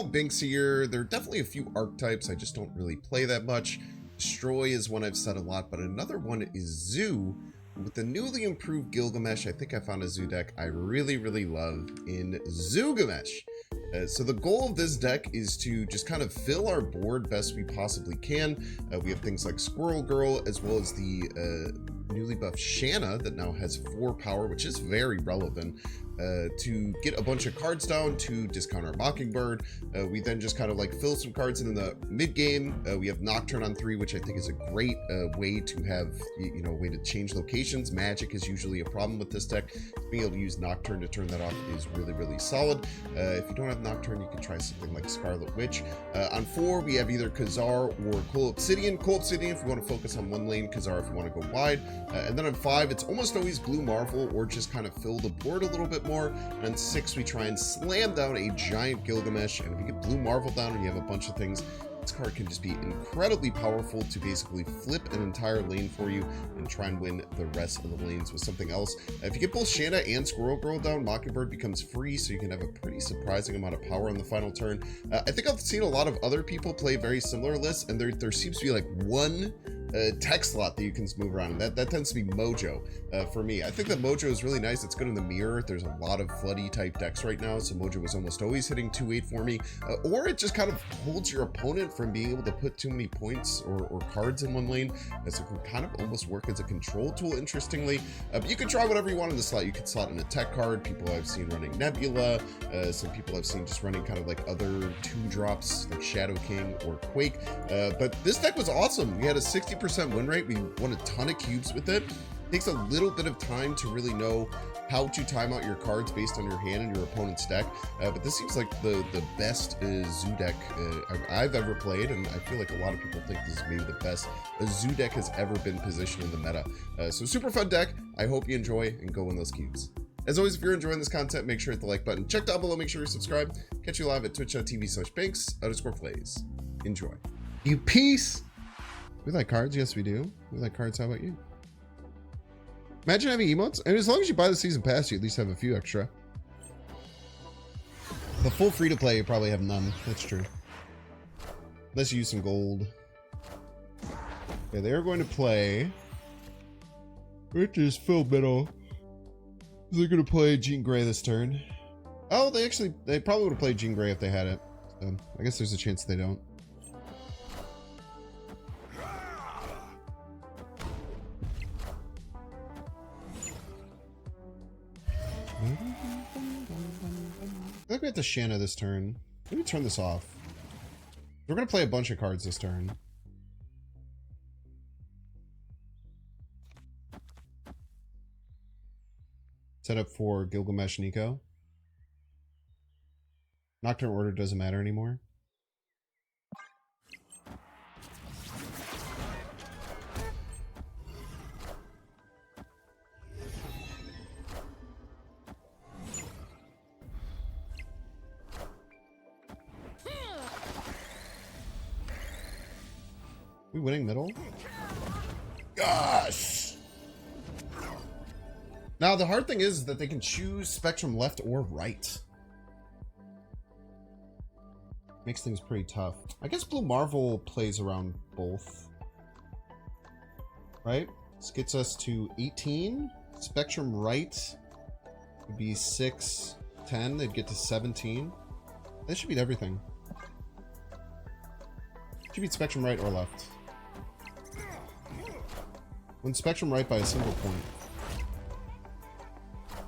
all Binks here. There are definitely a few archetypes I just don't really play that much. Destroy is one I've said a lot, but another one is Zoo. With the newly improved Gilgamesh, I think I found a Zoo deck I really love in Zoogamesh. So the goal of this deck is to just kind of fill our board best we possibly can. We have things like Squirrel Girl, as well as the newly buffed Shanna that now has 4 power, which is very relevant. To get a bunch of cards down to discount our Mockingbird. We then just kind of like fill some cards in the mid game. We have Nocturne on 3, which I think is a great way to have, you know, a way to change locations. Magic is usually a problem with this deck. Being able to use Nocturne to turn that off is really solid. If you don't have Nocturne, you can try something like Scarlet Witch. On 4, we have either Khazar or Coal Obsidian. Coal Obsidian if we want to focus on one lane, Khazar if we want to go wide. And then on 5, it's almost always Blue Marvel or just kind of fill the board a little bit more. And on 6, we try and slam down a giant Gilgamesh. And if you get Blue Marvel down and you have a bunch of things, this card can just be incredibly powerful to basically flip an entire lane for you and try and win the rest of the lanes with something else. If you get both Shanna and Squirrel Girl down, Mockingbird becomes free, so you can have a pretty surprising amount of power on the final turn. I think I've seen a lot of other people play very similar lists, and there seems to be like one tech slot that you can move around, and that tends to be Mojo for me. I think that Mojo is really nice. It's good in the mirror. There's a lot of floody type decks right now, so Mojo is almost always hitting 2-8 for me, or it just kind of holds your opponent from being able to put too many points or cards in one lane, so it can kind of almost work as a control tool, interestingly. But you can try whatever you want in the slot. You can slot in a tech card. People I've seen running Nebula, some people I've seen just running kind of like other 2-drops like Shadow King or Quake, but this deck was awesome. We had a 60% win rate. We won a ton of cubes with it. It takes a little bit of time to really know how to time out your cards based on your hand and your opponent's deck, but this seems like the best Zoo deck I've ever played, and I feel like a lot of people think this is maybe the best a Zoo deck has ever been positioned in the meta. So super fun deck. I hope you enjoy and go win those cubes. As always, if you're enjoying this content, make sure to hit the like button. Check down below, make sure you're subscribed. Catch you live at twitch.tv/Banks_plays. Enjoy. You peace. We like cards. Yes, we do. We like cards. How about you? Imagine having emotes. And as long as you buy the season pass, you at least have a few extra. The full free-to-play, you probably have none. That's true. Unless you use some gold. Okay, they're going to play... which is Phil Middle. They're going to play Jean Grey this turn. Oh, they probably would have played Jean Grey if they had it. So I guess there's a chance they don't. I think we have to Shanna this turn. Let me turn this off. We're going to play a bunch of cards this turn. Set up for Gilgamesh Nico. Nocturne Order doesn't matter anymore. We winning middle? Gosh! Now, the hard thing is that they can choose Spectrum left or right. Makes things pretty tough. I guess Blue Marvel plays around both. Right? This gets us to 18. Spectrum right would be 6, 10. They'd get to 17. That should beat everything. Should beat Spectrum right or left. Win Spectrum right by a single point.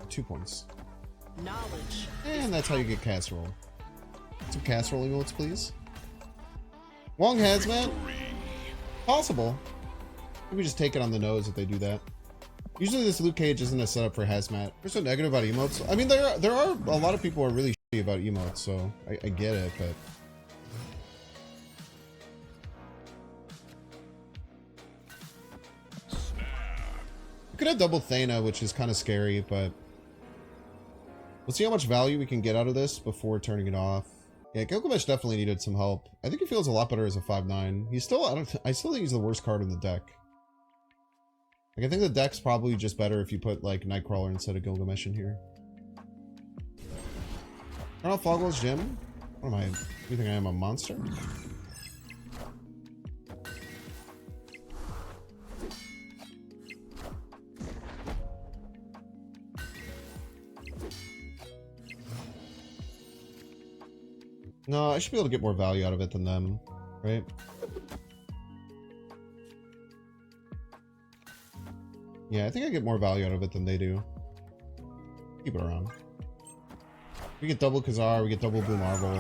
2 points. Knowledge. And that's how you get casserole. Some casserole emotes, please. Wong Hazmat. Possible. Maybe just take it on the nose if they do that. Usually this Luke Cage isn't a setup for Hazmat. We're so negative about emotes. I mean, there are a lot of people who are really shitty about emotes, so I get it, but... could have double Thana, which is kind of scary, but we'll see how much value we can get out of this before turning it off. Yeah, Gilgamesh definitely needed some help. I think he feels a lot better as a 5/9. He's still, I still think he's the worst card in the deck. Like, I think the deck's probably just better if you put like Nightcrawler instead of Gilgamesh in here. Turn off Fogwell's Gym. What am I? You think I am a monster? No, I should be able to get more value out of it than them, right? Yeah, I think I get more value out of it than they do. Keep it around. We get double Khazar, we get double Blue Marvel.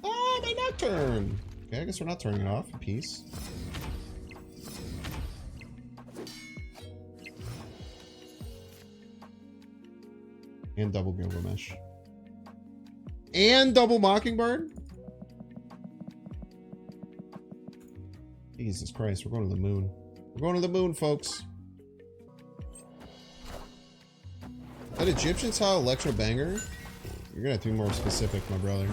Oh, my Nocturne! Okay, I guess we're not turning it off. Peace. And double Gilgamesh. And double Mockingbird? Jesus Christ, we're going to the moon. We're going to the moon, folks. That Egyptian style electro banger? You're gonna have to be more specific, my brother.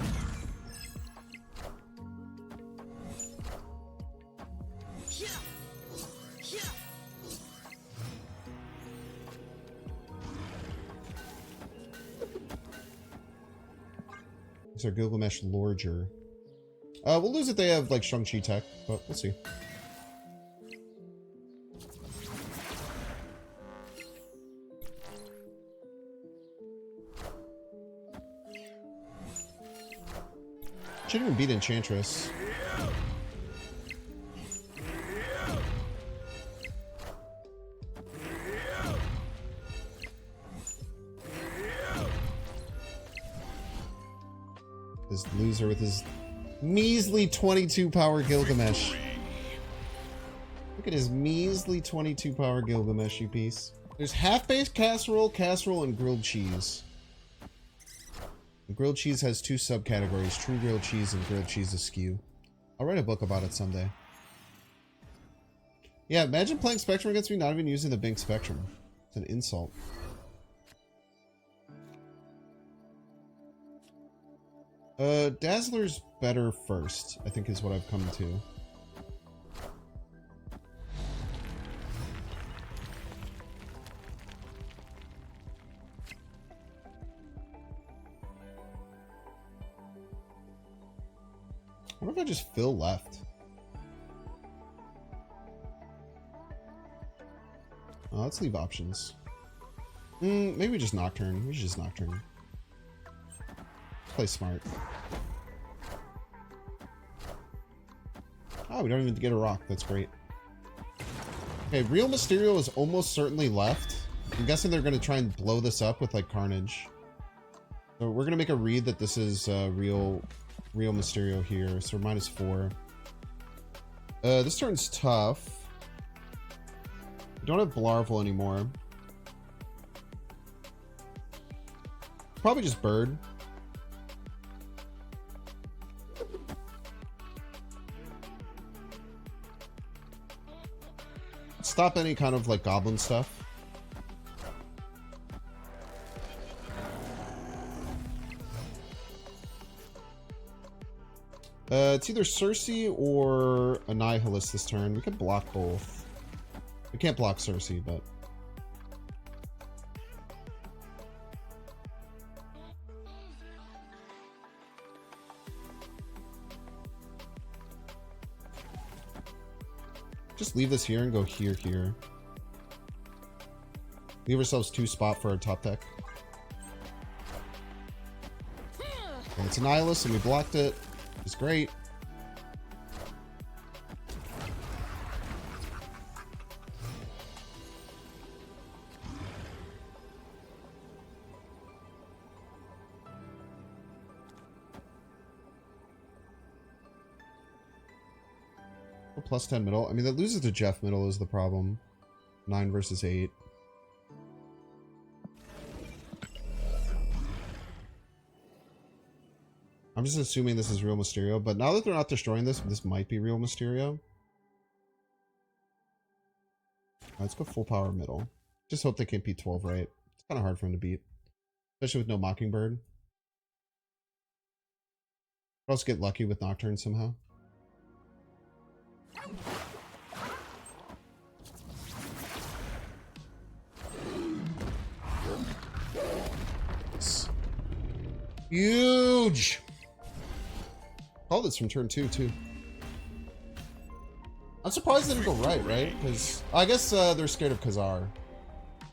These are Gilgamesh Lorger. We'll lose if they have like Shang-Chi tech, but we'll see. Shouldn't even beat Enchantress. This loser with his measly 22 power Gilgamesh. Look at his measly 22 power Gilgamesh, you piece. There's half-baked casserole, casserole, and grilled cheese. Grilled cheese has two subcategories, true grilled cheese and grilled cheese askew. I'll write a book about it someday. Yeah, imagine playing Spectrum against me not even using the Bink Spectrum. It's an insult. Dazzler's better first, I think is what I've come to. What if I just fill left? Let's leave options. Maybe just Nocturne. We should just Nocturne. Play smart. Oh, we don't even get a rock. That's great. Okay, Real Mysterio is almost certainly left. I'm guessing they're going to try and blow this up with, like, Carnage. So we're going to make a read that this is Real Mysterio here. So we're -4. This turn's tough. We don't have Blarvel anymore. Probably just Bird. Stop any kind of like goblin stuff. It's either Cersei or Annihilus this turn. We could block both. We can't block Cersei, but... just leave this here and go here. Leave ourselves 2 spot for our top deck. And it's Annihilus and we blocked it. It's great. +10 middle. I mean, that loses to Jeff middle is the problem. 9 versus 8. I'm just assuming this is Real Mysterio, but now that they're not destroying this, this might be Real Mysterio. Let's go full power middle. Just hope they can't beat 12 right. It's kind of hard for him to beat. Especially with no Mockingbird. I'll also get lucky with Nocturne somehow. Huge! Called this from turn 2, too. I'm surprised they didn't go right? Because I guess they're scared of Khazar.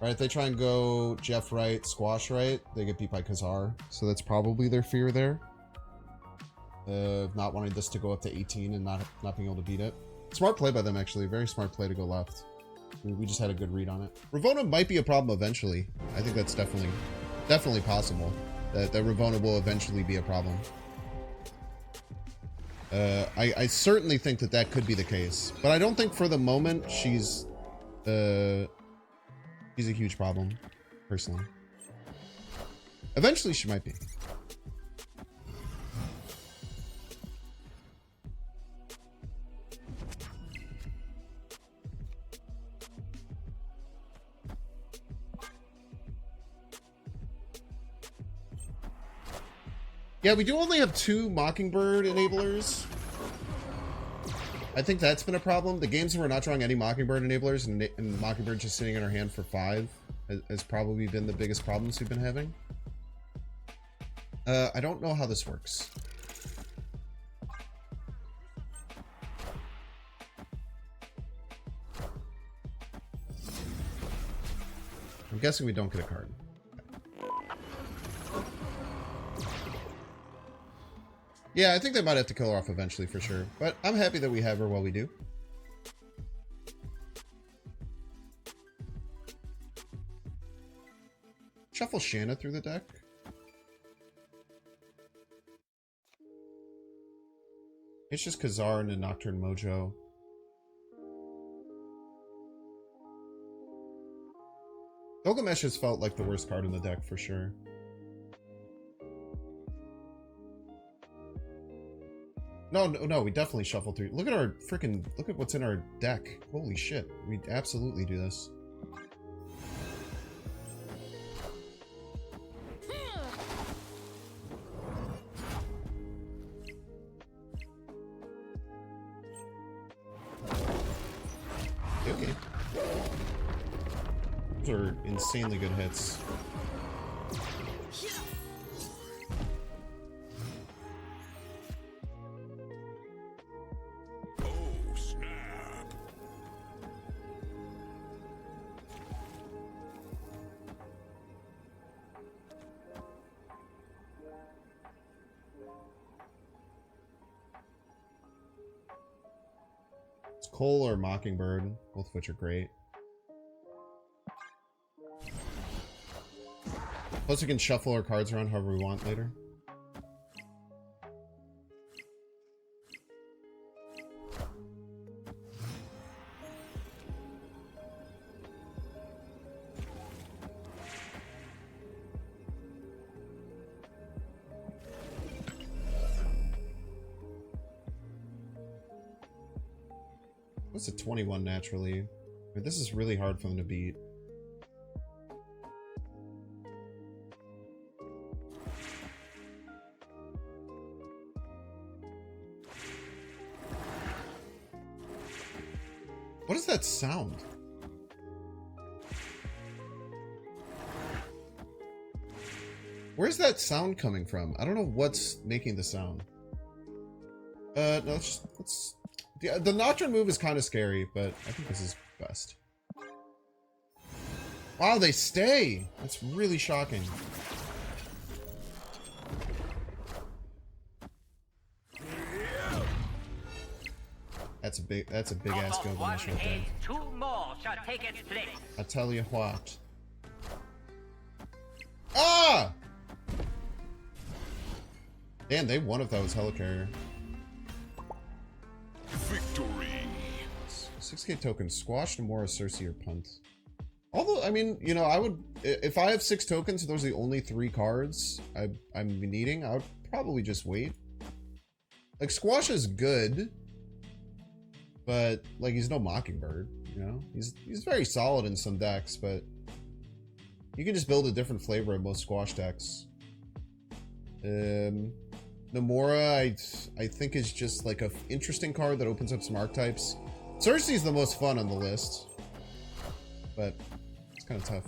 Right? If they try and go Jeff right, Squash right, they get beat by Khazar. So that's probably their fear there. Not wanting this to go up to 18 and not being able to beat it. Smart play by them, actually. Very smart play to go left. We just had a good read on it. Ravona might be a problem eventually. I think that's definitely possible. That Ravona will eventually be a problem. I certainly think that could be the case. But I don't think for the moment she's a huge problem, personally. Eventually she might be. Yeah, we do only have 2 Mockingbird enablers. I think that's been a problem. The games where we're not drawing any Mockingbird enablers and Mockingbird just sitting in our hand for 5 has probably been the biggest problems we've been having. I don't know how this works. I'm guessing we don't get a card. Yeah, I think they might have to kill her off eventually for sure. But I'm happy that we have her while we do. Shuffle Shanna through the deck. It's just Khazar and a Nocturne Mojo. Gilgamesh has felt like the worst card in the deck for sure. No, we definitely shuffle through. Look at what's in our deck. Holy shit. We absolutely do this. Okay. Those are insanely good hits. Cole or Mockingbird, both of which are great. Plus we can shuffle our cards around however we want later. What's a 21 naturally? This is really hard for them to beat. What is that sound? Where's that sound coming from? I don't know what's making the sound. No, let's the Nocturne move is kind of scary, but I think this is best. Wow, they stay! That's really shocking. That's a big ass Gilgamesh right there. 2 more shall take its place. I tell you what. Ah! Damn, they won if that was Helicarrier. Victory. 6k tokens. Squash, Namora, Cersei, or Punt. Although, I mean, you know, I would... If I have 6 tokens, those are the only 3 cards I'm needing, I would probably just wait. Like, Squash is good, but, like, he's no Mockingbird, you know? He's very solid in some decks, but you can just build a different flavor in most Squash decks. Namora, I think, is just like a interesting card that opens up some archetypes. Cersei's the most fun on the list, but it's kind of tough.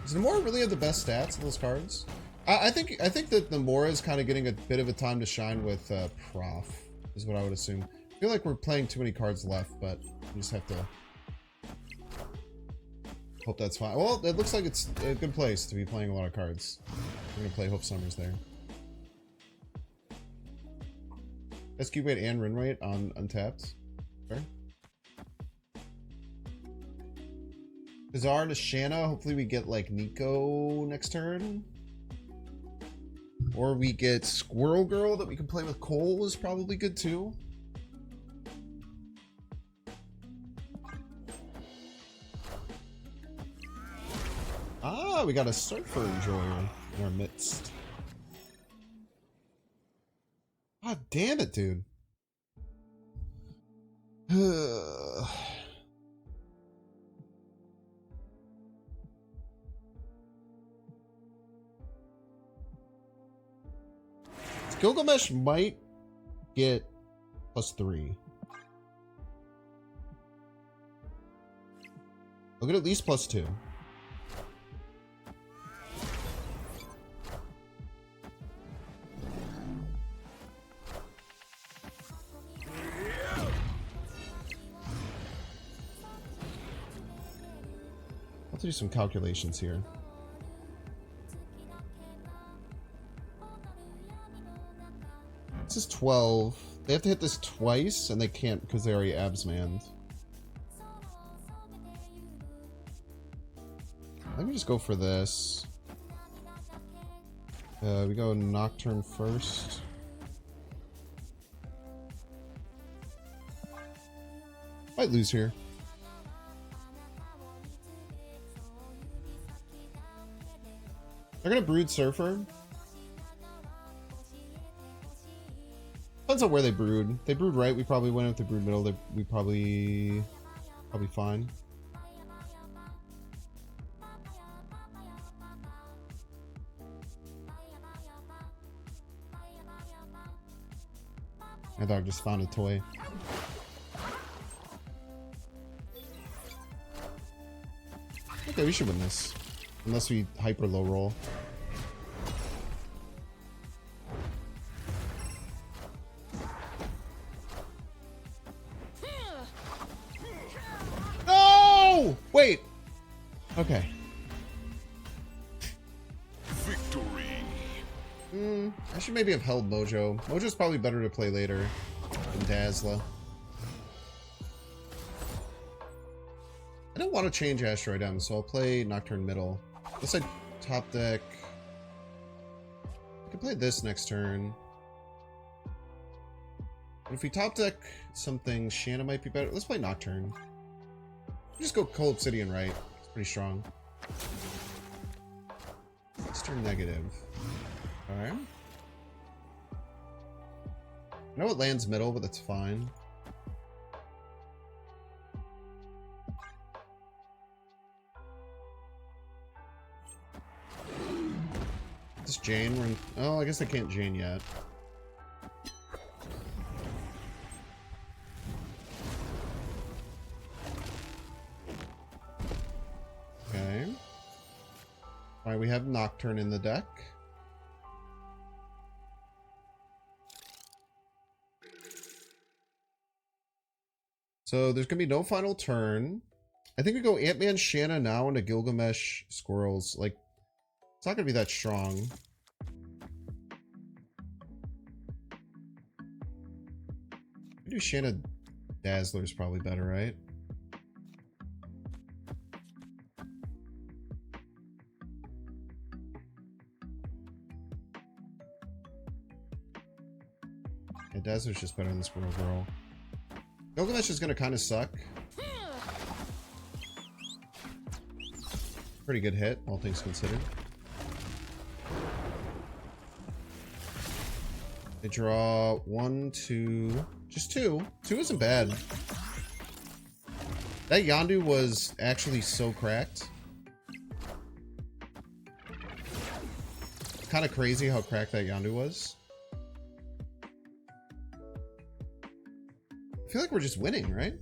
Does Nomura really have the best stats of those cards? I think that Nomura is kind of getting a bit of a time to shine with Prof, is what I would assume. I feel like we're playing too many cards left, but we just have to hope that's fine. Well, it looks like it's a good place to be playing a lot of cards. We're gonna play Hope Summers there. SQ weight and run rate on untapped. Fair. Bizarre to Shanna. Hopefully we get like Nico next turn. Or we get Squirrel Girl that we can play with Cole is probably good too. Ah, we got a Surfer Enjoyer in our midst. God damn it, dude. Gilgamesh might get +3. I'll get at least +2. I'll have to do some calculations here. This is 12. They have to hit this twice, and they can't because they already abs-manned. Let me just go for this. We go Nocturne first. Might lose here. They're gonna Brood Surfer. Depends on where they brood. If they brood right, we probably win. If they brood middle, we probably fine. My dog just found a toy. Okay, we should win this. Unless we hyper low roll. No! Wait. Okay. Victory. I should maybe have held Mojo. Mojo's probably better to play later than Dazzler. I don't want to change Asteroid M, so I'll play Nocturne middle. Unless I top deck. I can play this next turn. But if we top deck something, Shanna might be better. Let's play Nocturne. Just go Cold Obsidian right. It's pretty strong. Let's turn negative. Alright. I know it lands middle, but that's fine. This Jane, we're in... Oh, I guess I can't Jane yet. Okay. Alright, we have Nocturne in the deck. So there's gonna be no final turn. I think we go Ant-Man Shanna now into Gilgamesh Squirrels. Like, it's not gonna be that strong. I do Shanna Dazzler's probably better, right? Yeah, Dazzler's just better than Squirrel Girl. Gilgamesh is gonna kind of suck. Pretty good hit, all things considered. They draw 1, 2, just 2. 2 isn't bad. That Yondu was actually so cracked. Kind of crazy how cracked that Yondu was. I feel like we're just winning, right?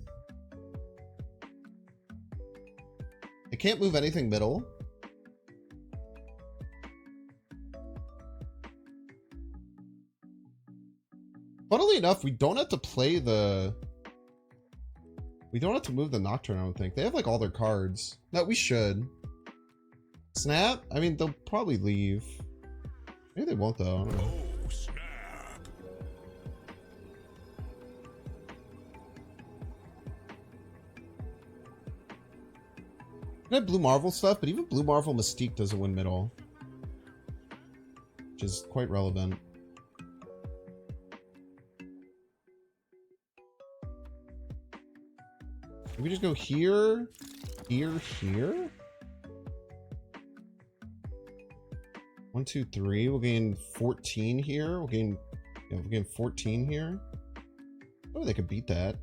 I can't move anything middle. Funnily enough, we don't have to play the... We don't have to move the Nocturne, I don't think. They have, like, all their cards. No, we should. Snap? I mean, they'll probably leave. Maybe they won't, though. I don't know. Oh, snap. I have Blue Marvel stuff, but even Blue Marvel Mystique doesn't win middle. Which is quite relevant. Can we just go here, here, here? 1, 2, 3. We'll gain 14 here. We'll gain 14 here. Oh, they could beat that.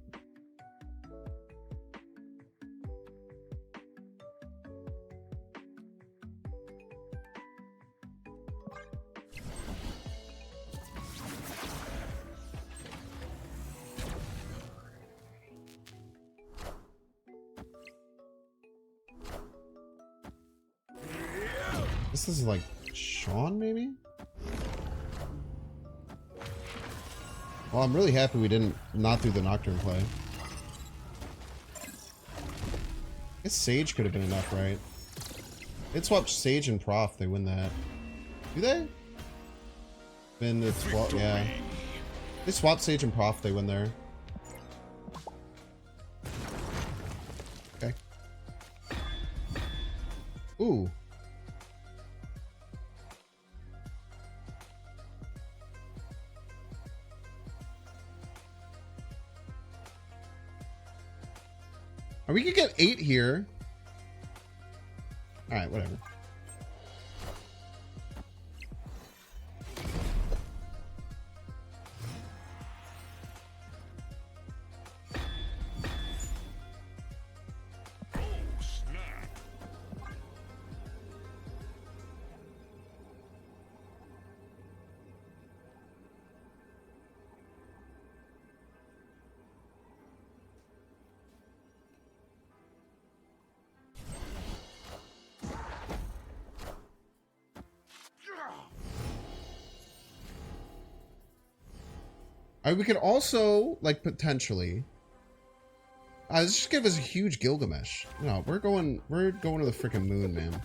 This is like Sean, maybe? Well, I'm really happy we didn't not do the Nocturne play. I guess Sage could have been enough, right? They'd swap Sage and Prof, they win that. Do they? Then it's, well, yeah. They swap Sage and Prof, they win there. Okay. Ooh. Or we could get 8 here. Alright, whatever. Oh, snap. We could also, like, potentially... this just give us a huge Gilgamesh. No, we're going to the freaking moon, man.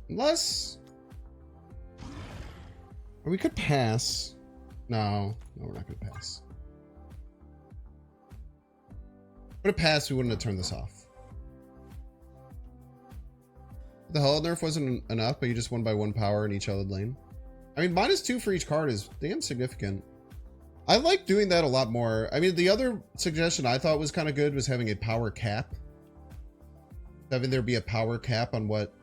Unless... Or we could pass. No, we're not going to pass. If we would have passed, we wouldn't have turned this off. The Hell Nerf wasn't enough, but you just won by 1 power in each other lane. I mean, -2 for each card is damn significant. I like doing that a lot more. I mean, the other suggestion I thought was kind of good was having a power cap. Having there be a power cap on what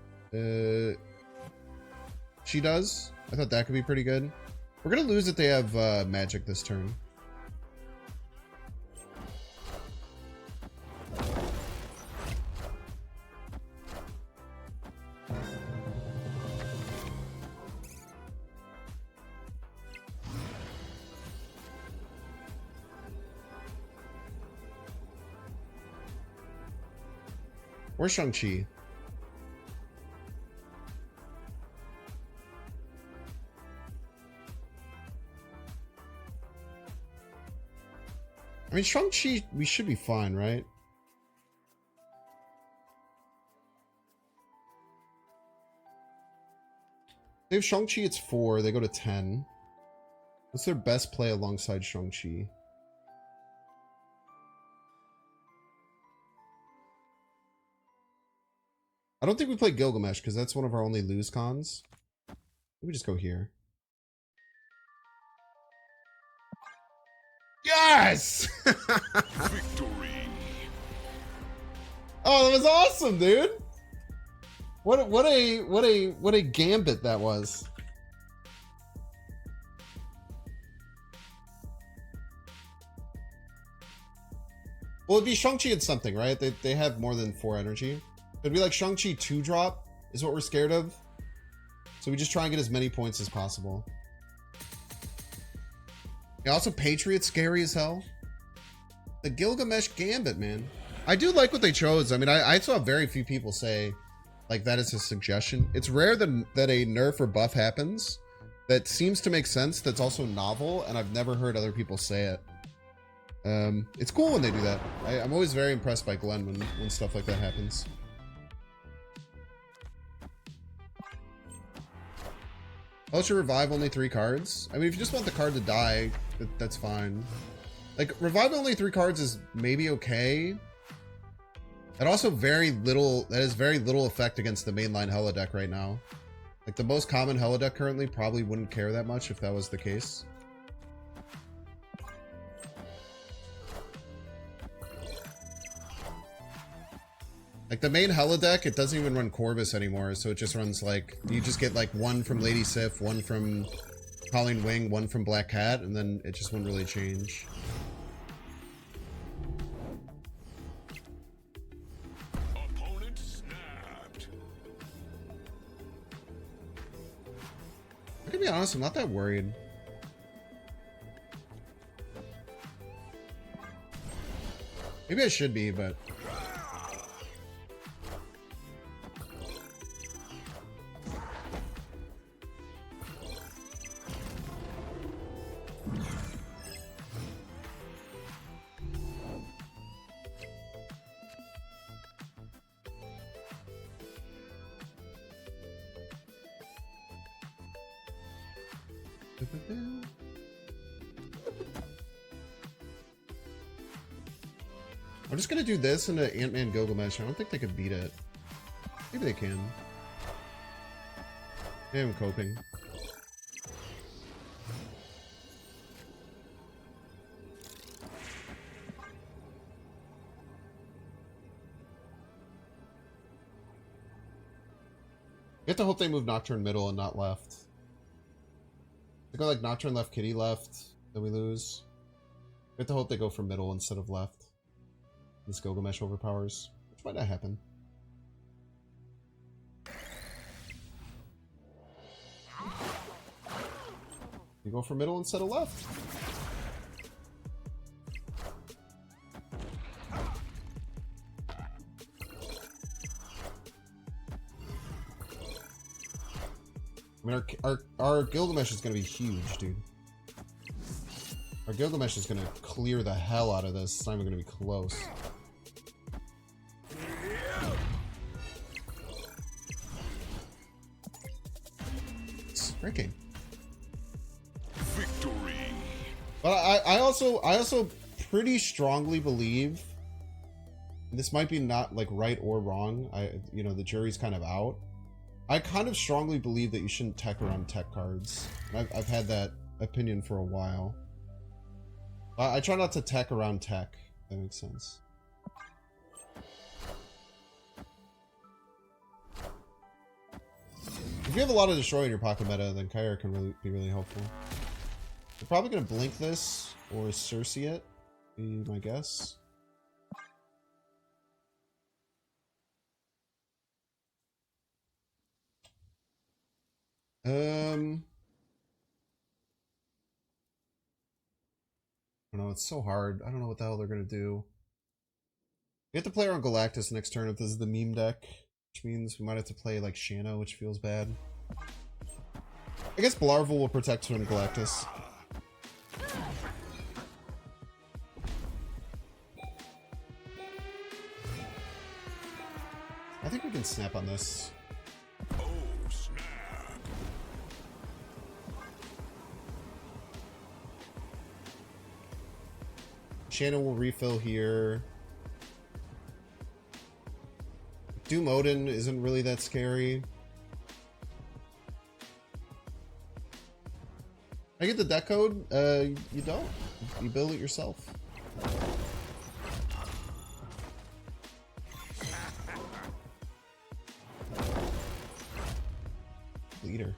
she does. I thought that could be pretty good. We're gonna lose if they have magic this turn. Or Shang-Chi. I mean, Shang-Chi, we should be fine, right? They have Shang-Chi, it's 4. They go to 10. What's their best play alongside Shang-Chi? I don't think we play Gilgamesh because that's one of our only lose cons. We just go here. Yes! Victory. Oh, that was awesome, dude. What a gambit that was. Well, it'd be Shang-Chi and something, right? They have more than 4 energy. It'd be like Shang-Chi 2-drop is what we're scared of. So we just try and get as many points as possible. Yeah, also Patriot's scary as hell. The Gilgamesh Gambit, man. I do like what they chose. I mean, I saw very few people say like that is a suggestion. It's rare that a nerf or buff happens that seems to make sense, that's also novel, and I've never heard other people say it. It's cool when they do that. I'm always very impressed by Glenn when stuff like that happens. Oh, it should revive only 3 cards? I mean, if you just want the card to die, that's fine. Like, revive only 3 cards is maybe okay. That also that has very little effect against the mainline Hella deck right now. Like, the most common Hella deck currently probably wouldn't care that much if that was the case. Like, the main Hella deck, it doesn't even run Corvus anymore, so it just runs, like, you just get, like, 1 from Lady Sif, 1 from Colleen Wing, 1 from Black Cat, and then it just wouldn't really change. Opponent snapped. I'm gonna be honest, I'm not that worried. Maybe I should be, but... I'm just gonna do this into Ant-Man Gilgamesh. I don't think they could beat it. Maybe they can. Maybe I'm coping. You have to hope they move Nocturne middle and not left. They go like Nocturne left, Kitty left, then we lose. We have to hope they go for middle instead of left. This Gilgamesh overpowers, which might not happen. You go for middle instead of left. I mean, our Gilgamesh is going to be huge, dude. Our Gilgamesh is going to clear the hell out of this. It's not even going to be close. It's freaking. Victory. But I also pretty strongly believe, and this might be not like right or wrong. You know, the jury's kind of out. I kind of strongly believe that you shouldn't tech around tech cards. I've had that opinion for a while. I try not to tech around tech, if that makes sense. If you have a lot of destroy in your pocket meta, then Kyra can be really helpful. They're probably going to blink this or Circe it, be my guess. I don't know, it's so hard. I don't know what the hell they're gonna do. We have to play around Galactus next turn if this is the meme deck, which means we might have to play like Shanna, which feels bad. I guess Blarvel will protect from Galactus. I think we can snap on this. Oh, snap. Shannon will refill here. Doom Odin isn't really that scary. I get the deck code? You don't? You build it yourself. Leader.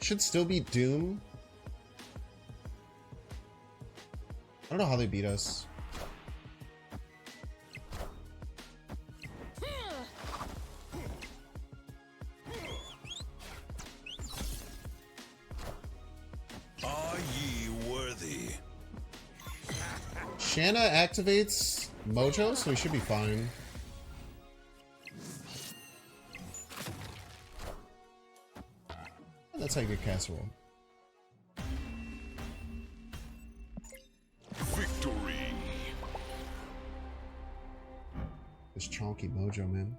Should still be Doom. I don't know how they beat us. Are ye worthy? Shanna activates Mojo, so we should be fine. That's how you get casserole. Victory. This chonky Mojo, man.